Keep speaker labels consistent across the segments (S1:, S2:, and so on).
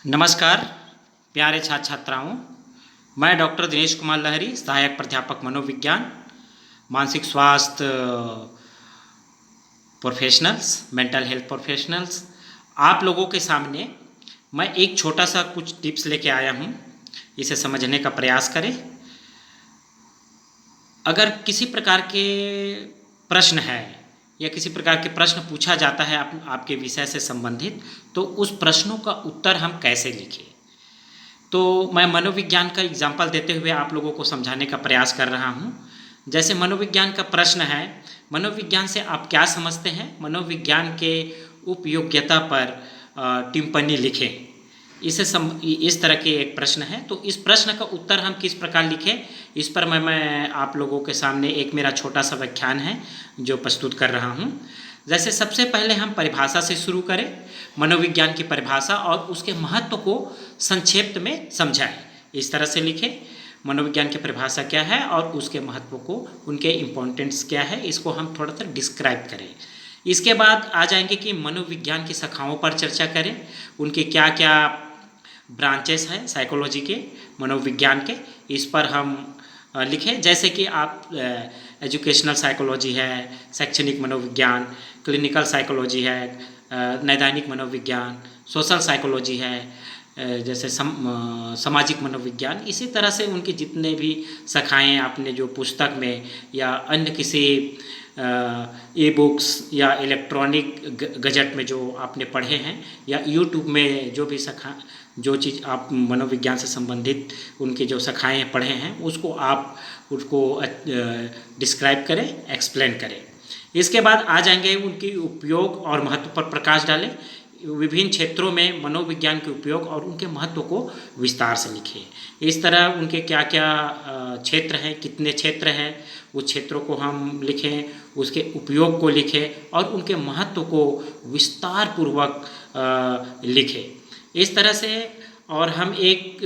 S1: नमस्कार प्यारे छात्र छात्राओं, मैं डॉक्टर दिनेश कुमार लहरी, सहायक प्राध्यापक मनोविज्ञान, मानसिक स्वास्थ्य प्रोफेशनल्स, मेंटल हेल्थ प्रोफेशनल्स। आप लोगों के सामने मैं एक छोटा सा कुछ टिप्स लेके आया हूँ, इसे समझने का प्रयास करें। अगर किसी प्रकार के प्रश्न है या किसी प्रकार के प्रश्न पूछा जाता है आपके विषय से संबंधित, तो उस प्रश्नों का उत्तर हम कैसे लिखें। तो मैं मनोविज्ञान का एग्जाम्पल देते हुए आप लोगों को समझाने का प्रयास कर रहा हूँ। जैसे मनोविज्ञान का प्रश्न है, मनोविज्ञान से आप क्या समझते हैं, मनोविज्ञान के उपयोग्यता पर टिप्पणी लिखें। इस तरह के एक प्रश्न है। तो इस प्रश्न का उत्तर हम किस प्रकार लिखें, इस पर मैं आप लोगों के सामने एक मेरा छोटा सा व्याख्यान है जो प्रस्तुत कर रहा हूँ। जैसे सबसे पहले हम परिभाषा से शुरू करें, मनोविज्ञान की परिभाषा और उसके महत्व को संक्षेप में समझाएं। इस तरह से लिखें, मनोविज्ञान की परिभाषा क्या है और उसके महत्व को, उनके इम्पोर्टेंस क्या है, इसको हम थोड़ा सा डिस्क्राइब करें। इसके बाद आ जाएंगे कि मनोविज्ञान की शाखाओं पर चर्चा करें, उनके क्या क्या ब्रांचेस हैं साइकोलॉजी के, मनोविज्ञान के, इस पर हम लिखें। जैसे कि आप एजुकेशनल साइकोलॉजी है, शैक्षणिक मनोविज्ञान, क्लिनिकल साइकोलॉजी है, नैदानिक मनोविज्ञान, सोशल साइकोलॉजी है, जैसे सामाजिक मनोविज्ञान। इसी तरह से उनकी जितने भी शाखाएँ आपने जो पुस्तक में या अन्य किसी ई बुक्स या इलेक्ट्रॉनिक गजट में जो आपने पढ़े हैं या यूट्यूब में जो भी जो चीज़ आप मनोविज्ञान से संबंधित उनकी जो शाखाएँ पढ़े हैं, उसको डिस्क्राइब करें, एक्सप्लेन करें। इसके बाद आ जाएंगे उनकी उपयोग और महत्व पर प्रकाश डालें। विभिन्न क्षेत्रों में मनोविज्ञान के उपयोग और उनके महत्व को विस्तार से लिखें। इस तरह उनके क्या क्या क्षेत्र हैं, कितने क्षेत्र हैं, उस क्षेत्रों को हम लिखें, उसके उपयोग को लिखें और उनके महत्व को विस्तार पूर्वक लिखें। इस तरह से और हम एक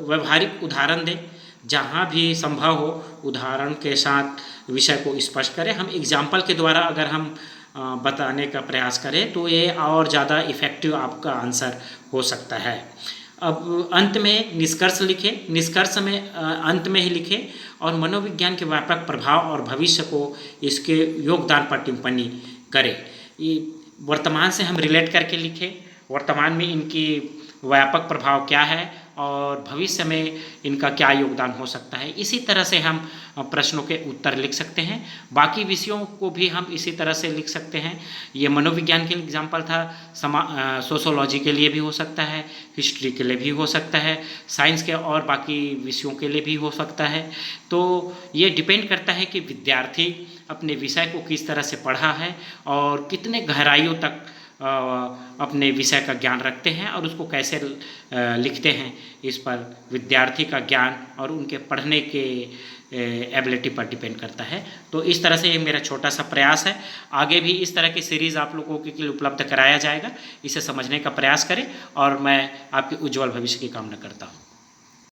S1: व्यवहारिक उदाहरण दें, जहाँ भी संभव हो उदाहरण के साथ विषय को स्पष्ट करें। हम एग्जाम्पल के द्वारा अगर हम बताने का प्रयास करें तो ये और ज़्यादा इफ़ेक्टिव आपका आंसर हो सकता है। अब अंत में निष्कर्ष लिखें, निष्कर्ष में अंत में ही लिखें और मनोविज्ञान के व्यापक प्रभाव और भविष्य को इसके योगदान पर टिप्पणी करें। वर्तमान से हम रिलेट करके लिखें, वर्तमान में इनकी व्यापक प्रभाव क्या है और भविष्य में इनका क्या योगदान हो सकता है। इसी तरह से हम प्रश्नों के उत्तर लिख सकते हैं। बाकी विषयों को भी हम इसी तरह से लिख सकते हैं। ये मनोविज्ञान के लिए एग्जाम्पल था, सोशोलॉजी के लिए भी हो सकता है, हिस्ट्री के लिए भी हो सकता है, साइंस के और बाकी विषयों के लिए भी हो सकता है। तो ये डिपेंड करता है कि विद्यार्थी अपने विषय को किस तरह से पढ़ा है और कितने गहराइयों तक अपने विषय का ज्ञान रखते हैं और उसको कैसे लिखते हैं। इस पर विद्यार्थी का ज्ञान और उनके पढ़ने के एबिलिटी पर डिपेंड करता है। तो इस तरह से ये मेरा छोटा सा प्रयास है। आगे भी इस तरह की सीरीज़ आप लोगों के लिए उपलब्ध कराया जाएगा। इसे समझने का प्रयास करें और मैं आपके उज्जवल भविष्य की कामना करता हूँ।